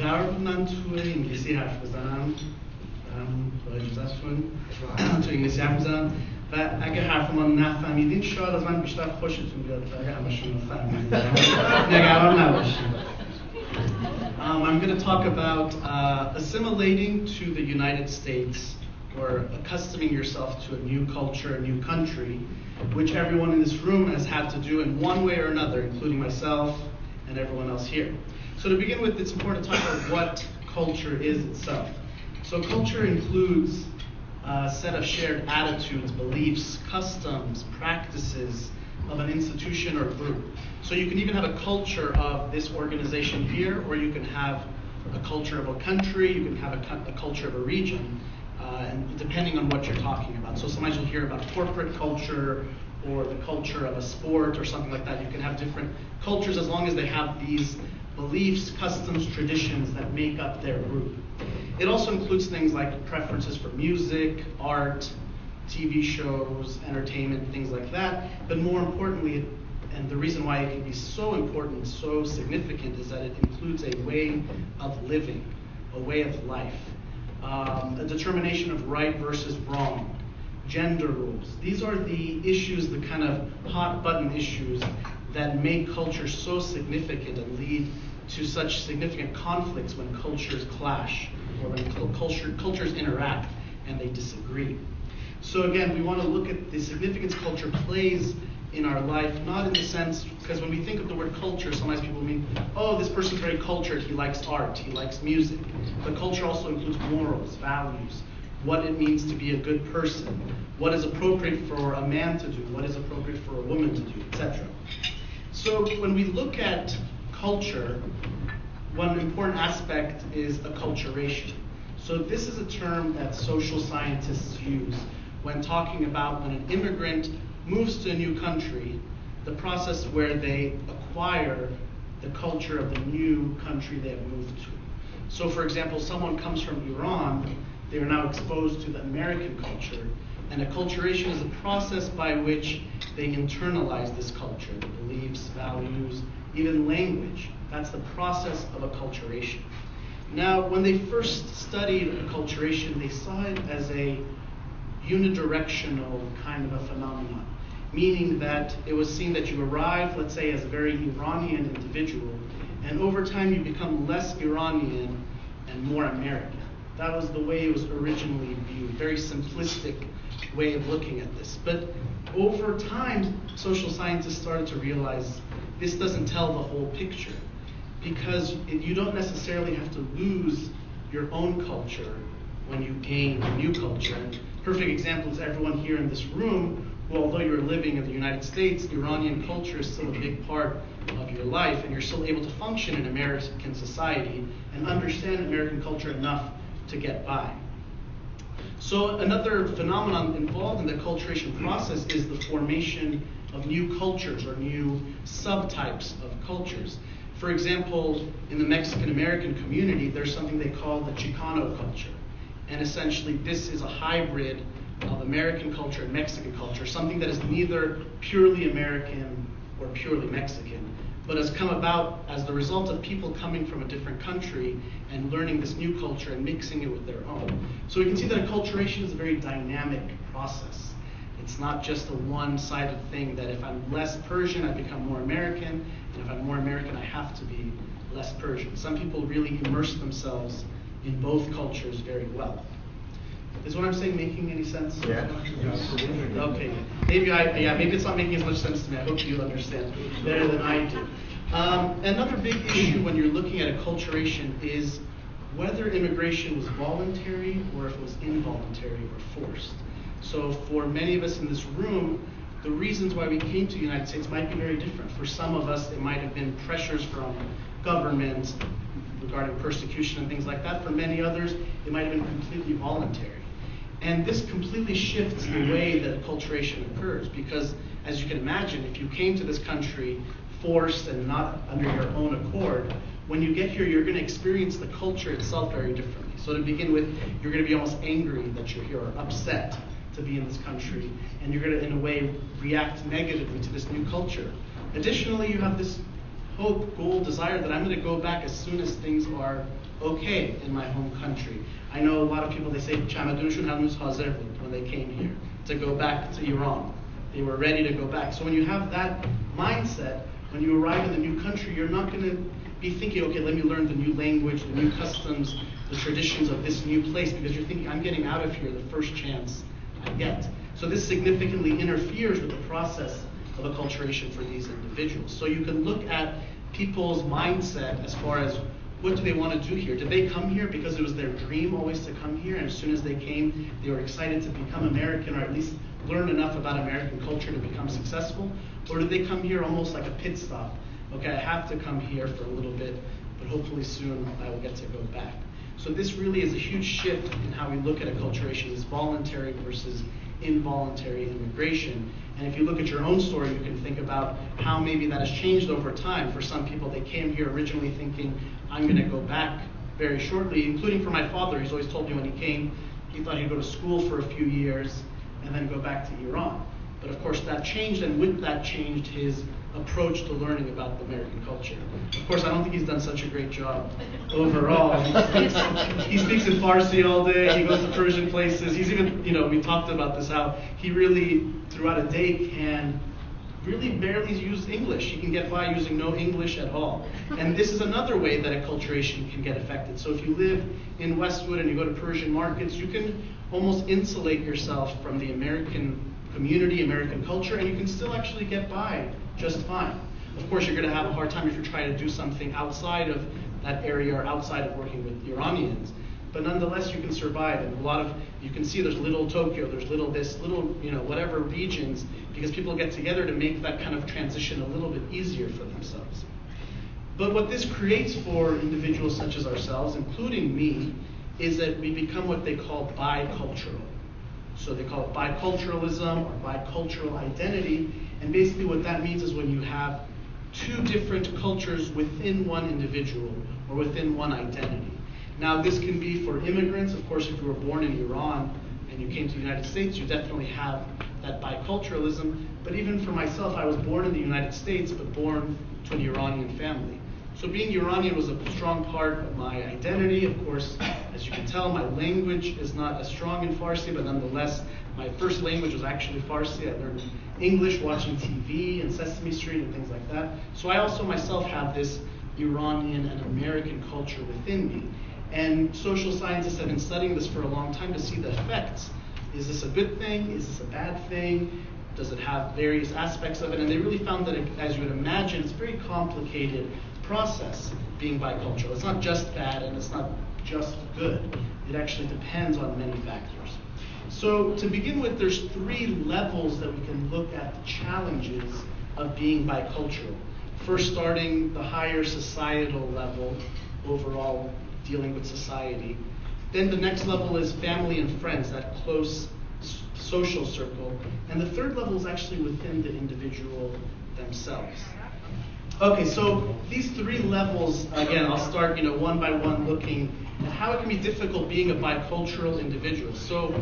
قرار بود من تو انگلیسی حرف بزنم، با اجازهتون تو انگلیسی حرف بزنم و اگه حرف ما نفهمیدین شاید از من بیشتر خوشتون بیاد تا اگه همشون فهمیدین. نگران نباشید. I'm going to talk about assimilating to the United States, or accustoming yourself to a new culture, a new country, which everyone in this room has had to do in one way or another, including myself and everyone else here. So to begin with, it's important to talk about what culture is itself. So culture includes a set of shared attitudes, beliefs, customs, practices of an institution or group. So you can even have a culture of this organization here, or you can have a culture of a country, you can have a culture of a region, and depending on what you're talking about. So sometimes you'll hear about corporate culture or the culture of a sport or something like that. You can have different cultures as long as they have these beliefs, customs, traditions that make up their group. It also includes things like preferences for music, art, TV shows, entertainment, things like that. But more importantly, and the reason why it can be so important, so significant, is that it includes a way of living, a way of life, a determination of right versus wrong, gender rules. These are the issues, the kind of hot button issues that make culture so significant and lead to such significant conflicts when cultures clash or when cultures interact and they disagree. So again, we want to look at the significance culture plays in our life, not in the sense, because when we think of the word culture, sometimes people mean, oh, this person's very cultured, he likes art, he likes music. But culture also includes morals, values, what it means to be a good person, what is appropriate for a man to do, what is appropriate for a woman to do, etc. So when we look at culture, one important aspect is acculturation. So this is a term that social scientists use when talking about when an immigrant moves to a new country, the process where they acquire the culture of the new country they have moved to. So for example, someone comes from Iran, they are now exposed to the American culture, and acculturation is a process by which they internalize this culture, the beliefs, values, even language. That's the process of acculturation. Now, when they first studied acculturation, they saw it as a unidirectional kind of a phenomenon, meaning that it was seen that you arrive, let's say, as a very Iranian individual, and over time you become less Iranian and more American. That was the way it was originally viewed, very simplistic way of looking at this. But over time, social scientists started to realize this doesn't tell the whole picture, because you don't necessarily have to lose your own culture when you gain a new culture. And perfect example is everyone here in this room, who, although you're living in the United States, Iranian culture is still a big part of your life, and you're still able to function in American society and understand American culture enough to get by. So another phenomenon involved in the acculturation process is the formation of new cultures or new subtypes of cultures. For example, in the Mexican-American community, there's something they call the Chicano culture. And essentially, this is a hybrid of American culture and Mexican culture, something that is neither purely American or purely Mexican, but has come about as the result of people coming from a different country and learning this new culture and mixing it with their own. So we can see that acculturation is a very dynamic process. It's not just a one-sided thing that if I'm less Persian, I become more American, and if I'm more American, I have to be less Persian. Some people really immerse themselves in both cultures very well. Is what I'm saying making any sense? Yeah. Okay. Maybe it's not making as much sense to me. I hope you understand better than I do. Another big issue when you're looking at acculturation is whether immigration was voluntary or if it was involuntary or forced. So for many of us in this room, the reasons why we came to the United States might be very different. For some of us, it might have been pressures from government regarding persecution and things like that. For many others, it might have been completely voluntary. And this completely shifts the way that acculturation occurs, because as you can imagine, if you came to this country forced and not under your own accord, when you get here, you're going to experience the culture itself very differently. So to begin with, you're going to be almost angry that you're here, or upset to be in this country, and you're going to, in a way, react negatively to this new culture. Additionally, you have this hope, goal, desire that I'm going to go back as soon as things are okay in my home country. I know a lot of people, they say "Chamadunshun hanuz hazir بود" when they came here to go back to Iran. They were ready to go back. So when you have that mindset, when you arrive in the new country, you're not going to be thinking, okay, let me learn the new language, the new customs, the traditions of this new place, because you're thinking, I'm getting out of here the first chance I get. So this significantly interferes with the process of acculturation for these individuals. So you can look at people's mindset as far as what do they want to do here? Did they come here because it was their dream always to come here, and as soon as they came, they were excited to become American, or at least learn enough about American culture to become successful? Or did they come here almost like a pit stop? Okay, I have to come here for a little bit, but hopefully soon I will get to go back. So this really is a huge shift in how we look at acculturation, is voluntary versus involuntary immigration. And if you look at your own story, you can think about how maybe that has changed over time. For some people, they came here originally thinking, I'm going to go back very shortly, including for my father. He's always told me when he came, he thought he'd go to school for a few years and then go back to Iran. But of course that changed, and with that changed his approach to learning about the American culture. Of course, I don't think he's done such a great job overall. He speaks in Farsi all day, he goes to Persian places. He's even, we talked about this, how he really, throughout a day, can really barely use English. He can get by using no English at all. And this is another way that acculturation can get affected. So if you live in Westwood and you go to Persian markets, you can almost insulate yourself from the American community, American culture, and you can still actually get by just fine. Of course, you're going to have a hard time if you're trying to do something outside of that area or outside of working with Iranians. But nonetheless, you can survive. And you can see there's little Tokyo, there's little this, little, whatever regions, because people get together to make that kind of transition a little bit easier for themselves. But what this creates for individuals such as ourselves, including me, is that we become what they call bicultural. So they call it biculturalism or bicultural identity. And basically what that means is when you have two different cultures within one individual or within one identity. Now this can be for immigrants. Of course, if you were born in Iran and you came to the United States, you definitely have that biculturalism. But even for myself, I was born in the United States, but born to an Iranian family. So being Iranian was a strong part of my identity. Of course, as you can tell, my language is not as strong in Farsi, but nonetheless, my first language was actually Farsi. I learned English watching TV and Sesame Street and things like that. So I also myself have this Iranian and American culture within me. And social scientists have been studying this for a long time to see the effects. Is this a good thing? Is this a bad thing? Does it have various aspects of it? And they really found that, as you would imagine, it's a very complicated process being bicultural. It's not just bad and it's not just good. It actually depends on many factors. So to begin with, there's three levels that we can look at the challenges of being bicultural. First, starting the higher societal level, overall dealing with society. Then the next level is family and friends, that close social circle. And the third level is actually within the individual themselves. Okay, so these three levels, again, I'll start one by one looking at how it can be difficult being a bicultural individual. So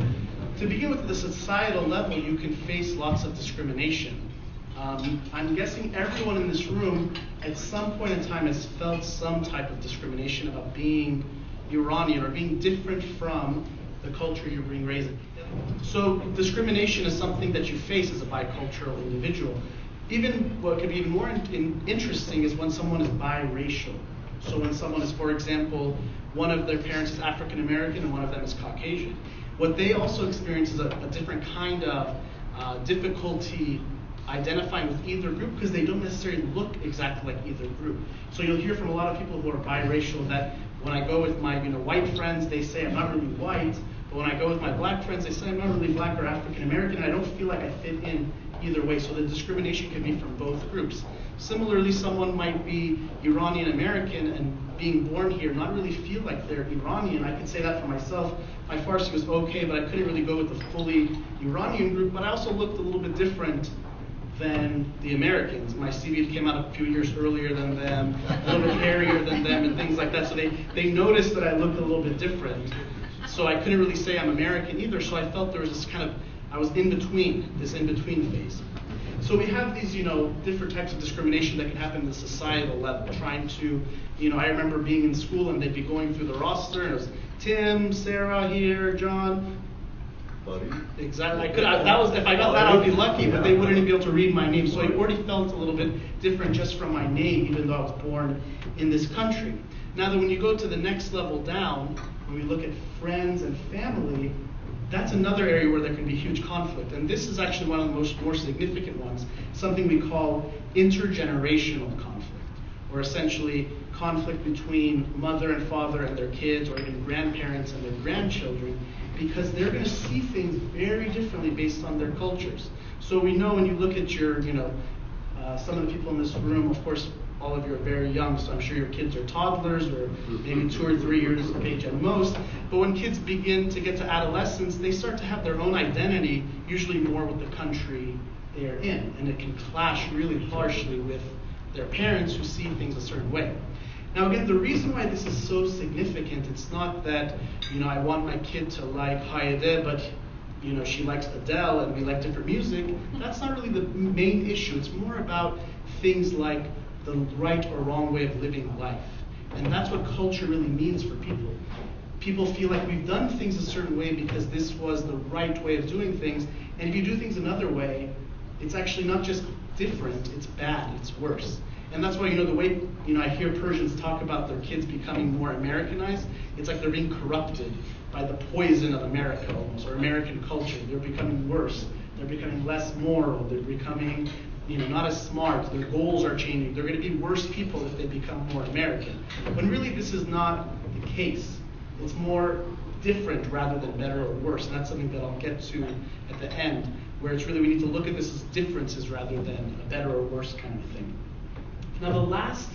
to begin with the societal level, you can face lots of discrimination. I'm guessing everyone in this room at some point in time has felt some type of discrimination about being Iranian or being different from the culture you're being raised in. So discrimination is something that you face as a bicultural individual. Even what could be even more interesting is when someone is biracial. So when someone is, for example, one of their parents is African American and one of them is Caucasian. What they also experience is a different kind of difficulty identifying with either group because they don't necessarily look exactly like either group. So you'll hear from a lot of people who are biracial that when I go with my white friends, they say I'm not really white, but when I go with my black friends, they say I'm not really black or African American, and I don't feel like I fit in either way. So the discrimination can be from both groups. Similarly, someone might be Iranian American and being born here not really feel like they're Iranian. I could say that for myself. My Farsi was okay, but I couldn't really go with the fully Iranian group, but I also looked a little bit different than the Americans. My CV came out a few years earlier than them, a little bit hairier than them, and things like that. So they noticed that I looked a little bit different. So I couldn't really say I'm American either. So I felt there was this kind of, I was in between, this in-between phase. So we have these, different types of discrimination that can happen at the societal level, trying to, I remember being in school and they'd be going through the roster and it was Tim, Sarah here, John. Buddy. Exactly. If I got that, I would be lucky, but they wouldn't be able to read my name. So I already felt a little bit different just from my name, even though I was born in this country. Now that when you go to the next level down, when we look at friends and family, that's another area where there can be huge conflict. And this is actually one of the more significant ones, something we call intergenerational conflict, or essentially conflict between mother and father and their kids, or even grandparents and their grandchildren, because they're going to see things very differently based on their cultures. So we know when you look at your, some of the people in this room, of course, all of you are very young, so I'm sure your kids are toddlers or maybe 2 or 3 years of age at most. But when kids begin to get to adolescence, they start to have their own identity, usually more with the country they're in. And it can clash really harshly with their parents who see things a certain way. Now again, the reason why this is so significant, it's not that, I want my kid to like Hayade, but she likes Adele and we like different music. That's not really the main issue. It's more about things like the right or wrong way of living life. And that's what culture really means for people. People feel like we've done things a certain way because this was the right way of doing things. And if you do things another way, it's actually not just different, it's bad, it's worse. And that's why, the way, I hear Persians talk about their kids becoming more Americanized, it's like they're being corrupted by the poison of America almost, or American culture. They're becoming worse. They're becoming less moral. They're becoming, not as smart. Their goals are changing. They're going to be worse people if they become more American. When really this is not the case. It's more different rather than better or worse. And that's something that I'll get to at the end, where it's really, we need to look at this as differences rather than a better or worse kind of thing. Now the last,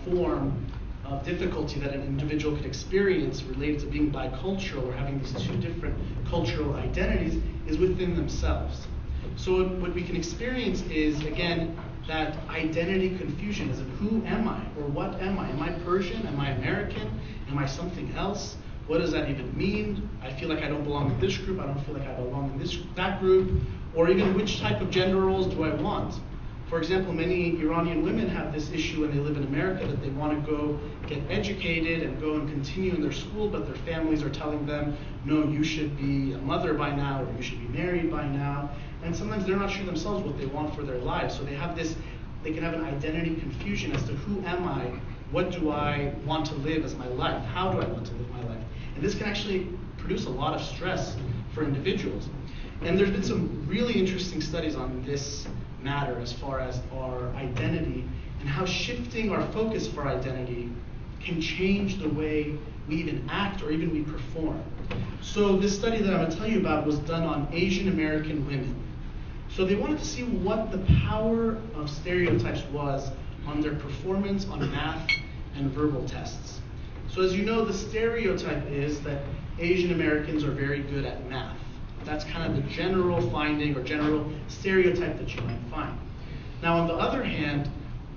form of difficulty that an individual could experience related to being bicultural or having these two different cultural identities is within themselves. So what we can experience is, again, that identity confusion as in who am I or what am I? Am I Persian? Am I American? Am I something else? What does that even mean? I feel like I don't belong in this group. I don't feel like I belong in that group. Or even which type of gender roles do I want? For example, many Iranian women have this issue when they live in America that they want to go get educated and go and continue in their school, but their families are telling them, no, you should be a mother by now, or you should be married by now. And sometimes they're not sure themselves what they want for their lives. So they can have an identity confusion as to who am I, what do I want to live as my life, how do I want to live my life? And this can actually produce a lot of stress for individuals. And there's been some really interesting studies on this matter as far as our identity and how shifting our focus for identity can change the way we even act or even we perform. So this study that I'm going to tell you about was done on Asian American women. So they wanted to see what the power of stereotypes was on their performance on math and verbal tests. So as you know, the stereotype is that Asian Americans are very good at math. That's kind of the general finding or general stereotype that you might find. Now, on the other hand,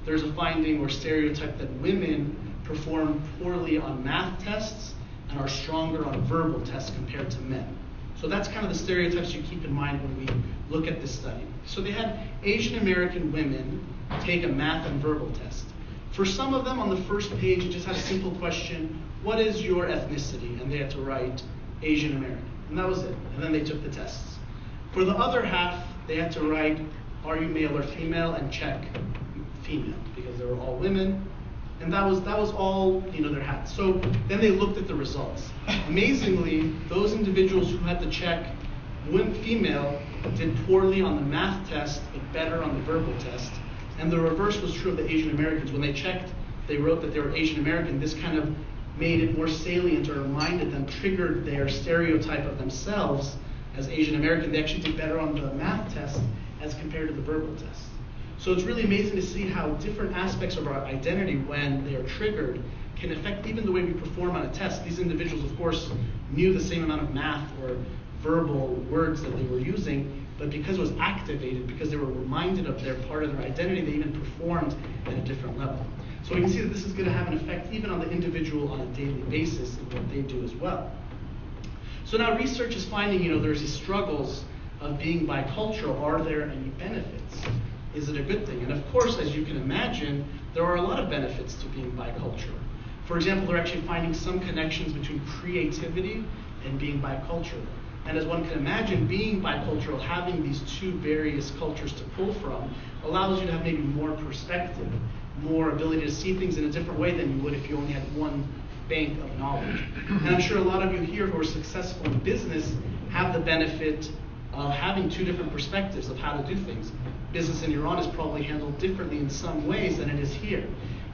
there's a finding or stereotype that women perform poorly on math tests and are stronger on verbal tests compared to men. So that's kind of the stereotypes you keep in mind when we look at this study. So they had Asian American women take a math and verbal test. For some of them, on the first page, it just had a simple question, what is your ethnicity? And they had to write Asian American. And that was it. And then they took the tests. For the other half, they had to write, are you male or female, and check female, because they were all women. And that was all, their hats. So then they looked at the results. Amazingly, those individuals who had to check female did poorly on the math test, but better on the verbal test. And the reverse was true of the Asian Americans. When they checked, they wrote that they were Asian American. This kind of made it more salient or reminded them, triggered their stereotype of themselves as Asian American. They actually did better on the math test as compared to the verbal test. So it's really amazing to see how different aspects of our identity, when they are triggered, can affect even the way we perform on a test. These individuals, of course, knew the same amount of math or verbal words that they were using, but because it was activated, because they were reminded of their part of their identity, they even performed at a different level. So we can see that this is going to have an effect even on the individual on a daily basis in what they do as well. So now research is finding, there's these struggles of being bicultural? Are there any benefits? Is it a good thing? And of course, as you can imagine, there are a lot of benefits to being bicultural. For example, they're actually finding some connections between creativity and being bicultural. And as one can imagine, being bicultural, having these two various cultures to pull from, allows you to have maybe more perspective, more ability to see things in a different way than you would if you only had one bank of knowledge. And I'm sure a lot of you here who are successful in business have the benefit of having two different perspectives of how to do things. Business in Iran is probably handled differently in some ways than it is here.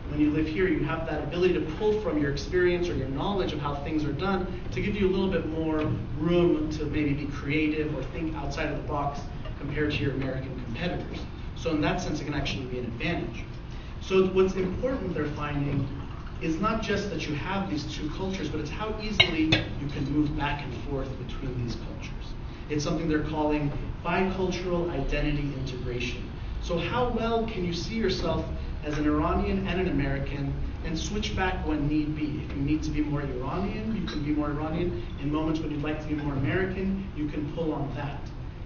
When you live here, you have that ability to pull from your experience or your knowledge of how things are done to give you a little bit more room to maybe be creative or think outside of the box compared to your American competitors. So in that sense, it can actually be an advantage. So what's important they're finding is not just that you have these two cultures, but it's how easily you can move back and forth between these cultures. It's something they're calling bicultural identity integration. So how well can you see yourself as an Iranian and an American and switch back when need be? If you need to be more Iranian, you can be more Iranian. In moments when you'd like to be more American, you can pull on that.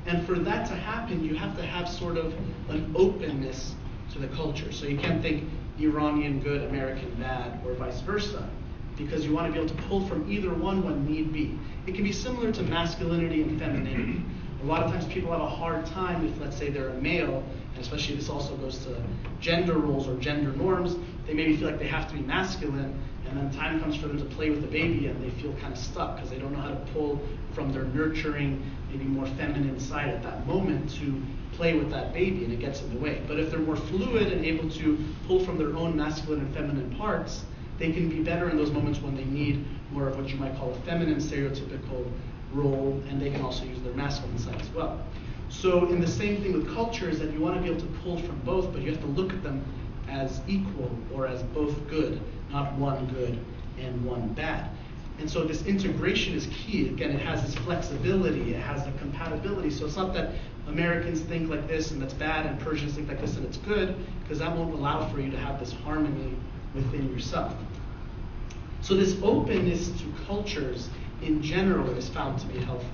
And for that to happen, you have to have sort of an openness to the culture. So you can't think Iranian good, American bad, or vice versa, because you want to be able to pull from either one when need be. It can be similar to masculinity and femininity. A lot of times people have a hard time if, let's say, they're a male, and especially this also goes to gender roles or gender norms, they maybe feel like they have to be masculine, and then time comes for them to play with the baby and they feel kind of stuck because they don't know how to pull from their nurturing, maybe more feminine side at that moment to play with that baby, and it gets in the way. But if they're more fluid and able to pull from their own masculine and feminine parts, they can be better in those moments when they need more of what you might call a feminine stereotypical role, and they can also use their masculine side as well. So in the same thing with culture is that you want to be able to pull from both, but you have to look at them as equal or as both good, not one good and one bad. And so this integration is key. Again, it has this flexibility, it has the compatibility. So it's not that Americans think like this and that's bad and Persians think like this and it's good, because that won't allow for you to have this harmony within yourself. So this openness to cultures in general is found to be healthy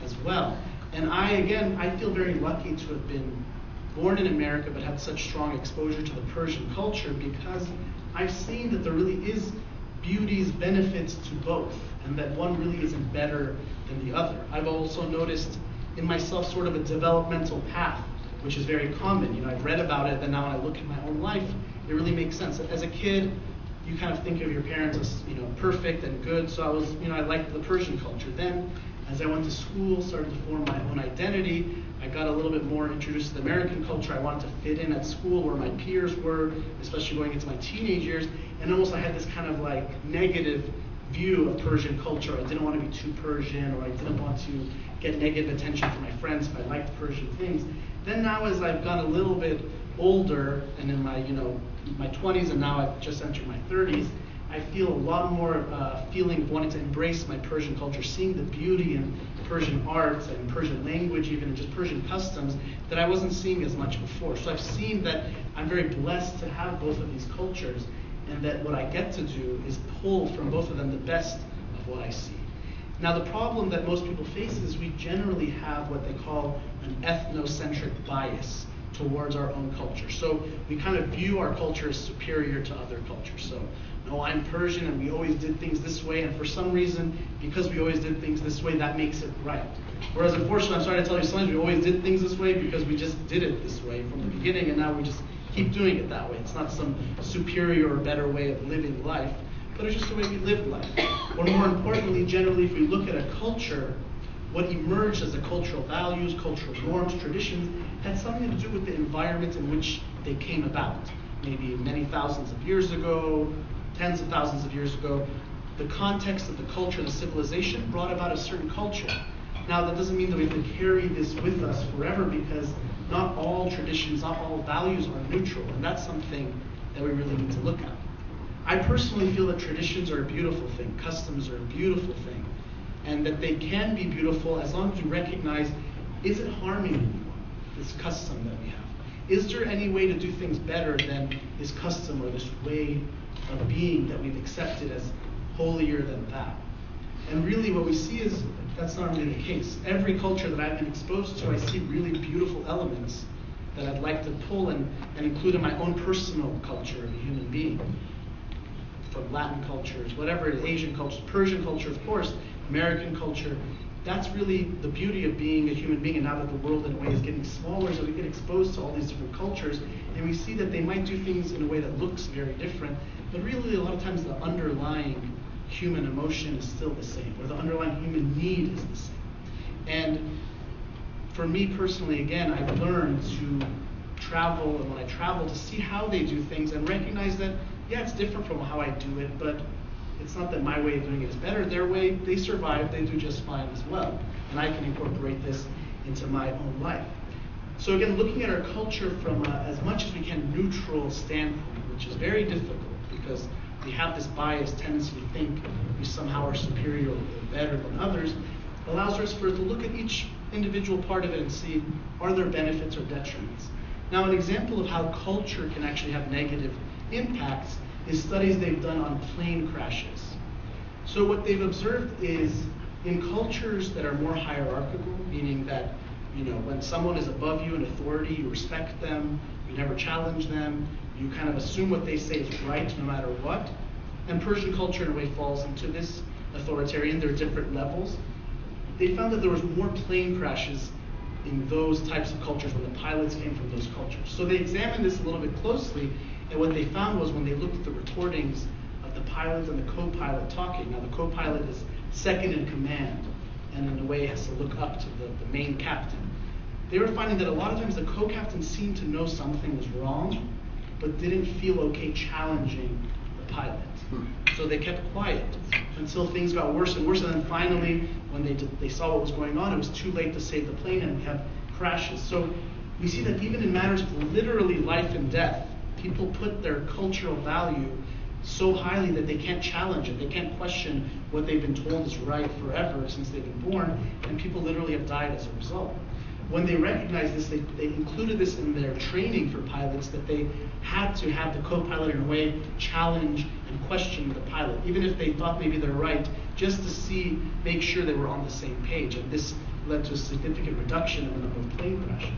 as well. And I feel very lucky to have been born in America but had such strong exposure to the Persian culture, because I've seen that there really is beauties, benefits to both, and that one really isn't better than the other. I've also noticed in myself sort of a developmental path, which is very common. You know, I've read about it, and now when I look at my own life, it really makes sense. As a kid, you kind of think of your parents as, you know, perfect and good. So I liked the Persian culture. Then, as I went to school, started to form my own identity, I got a little bit more introduced to the American culture. I wanted to fit in at school where my peers were, especially going into my teenage years. And almost I had this kind of like negative view of Persian culture. I didn't want to be too Persian, or I didn't want to get negative attention from my friends if I liked Persian things. Then now, as I've gotten a little bit older and in my, my 20s, and now I've just entered my 30s, I feel a lot more feeling of wanting to embrace my Persian culture, seeing the beauty in Persian art and Persian language, even and just Persian customs that I wasn't seeing as much before. So I've seen that I'm very blessed to have both of these cultures, and that what I get to do is pull from both of them the best of what I see. Now, the problem that most people face is we generally have what they call an ethnocentric bias towards our own culture. So we kind of view our culture as superior to other cultures. So, no, I'm Persian and we always did things this way, and for some reason, because we always did things this way, that makes it right. Whereas unfortunately, I'm sorry to tell you, sometimes we always did things this way because we just did it this way from the beginning, and now we just keep doing it that way. It's not some superior or better way of living life, but it's just the way we live life. Or more importantly, generally, if we look at a culture, what emerged as the cultural values, cultural norms, traditions, had something to do with the environment in which they came about. Maybe many thousands of years ago, tens of thousands of years ago, the context of the culture, the civilization, brought about a certain culture. Now, that doesn't mean that we have to carry this with us forever, because not all traditions, not all values are neutral, and that's something that we really need to look at. I personally feel that traditions are a beautiful thing, customs are a beautiful thing, and that they can be beautiful as long as you recognize, is it harming anyone, this custom that we have? Is there any way to do things better than this custom or this way of being that we've accepted as holier than that? And really what we see is that's not really the case. Every culture that I've been exposed to, I see really beautiful elements that I'd like to pull and include in my own personal culture of a human being. From Latin cultures, whatever it is, Asian cultures, Persian culture, of course, American culture. That's really the beauty of being a human being. And now that the world in a way is getting smaller, so we get exposed to all these different cultures, and we see that they might do things in a way that looks very different, but really a lot of times the underlying human emotion is still the same, or the underlying human need is the same. And for me personally, again, I've learned to travel, and when I travel, to see how they do things and recognize that, yeah, it's different from how I do it, but it's not that my way of doing it is better. Their way, they survive, they do just fine as well. And I can incorporate this into my own life. So again, looking at our culture from as much as we can neutral standpoint, which is very difficult because we have this biased tendency to think we somehow are superior or better than others, allows us to look at each individual part of it and see, are there benefits or detriments? Now, an example of how culture can actually have negative impacts is studies they've done on plane crashes. So what they've observed is in cultures that are more hierarchical, meaning that, you know, when someone is above you in authority, you respect them, you never challenge them, you kind of assume what they say is right no matter what. And Persian culture in a way falls into this authoritarian. There are different levels. They found that there was more plane crashes in those types of cultures when the pilots came from those cultures. So they examined this a little bit closely, and what they found was when they looked at the recordings of the pilot and the co-pilot talking, now the co-pilot is second in command, and in a way has to look up to the main captain. They were finding that a lot of times the co-captain seemed to know something was wrong, but didn't feel okay challenging the pilot. So they kept quiet until things got worse and worse, and then finally, when they saw what was going on, it was too late to save the plane, and we have crashes. So we see that even in matters of literally life and death, people put their cultural value so highly that they can't challenge it. They can't question what they've been told is right forever since they've been born, and people literally have died as a result. When they recognized this, they included this in their training for pilots, that they had to have the co-pilot in a way challenge and question the pilot, even if they thought maybe they're right, just to make sure they were on the same page. And this led to a significant reduction in the number of plane crashes.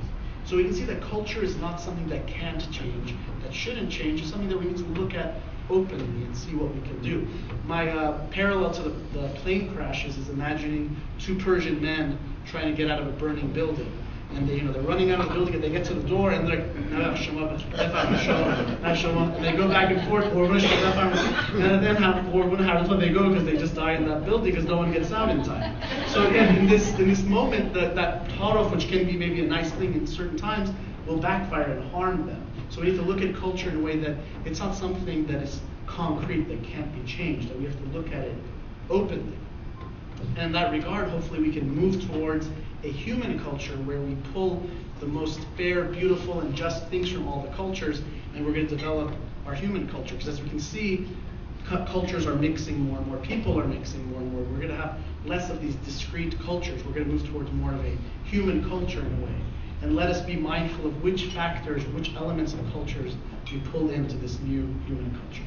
So we can see that culture is not something that can't change, that shouldn't change. It's something that we need to look at openly and see what we can do. My parallel to the plane crashes is imagining two Persian men trying to get out of a burning building. And they're running out of the building, and they get to the door, and they're like, and they go back and forth, and then they go because they just die in that building because no one gets out in time. So again, in this moment, that tarof, which can be maybe a nice thing in certain times, will backfire and harm them. So we need to look at culture in a way that it's not something that is concrete, that can't be changed, that we have to look at it openly. And in that regard, hopefully we can move towards a human culture where we pull the most fair, beautiful, and just things from all the cultures, and we're going to develop our human culture. Because as we can see, cultures are mixing more and more, people are mixing more and more. We're going to have less of these discrete cultures. We're going to move towards more of a human culture in a way. And let us be mindful of which factors, which elements of cultures we pull into this new human culture.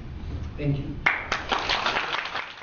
Thank you.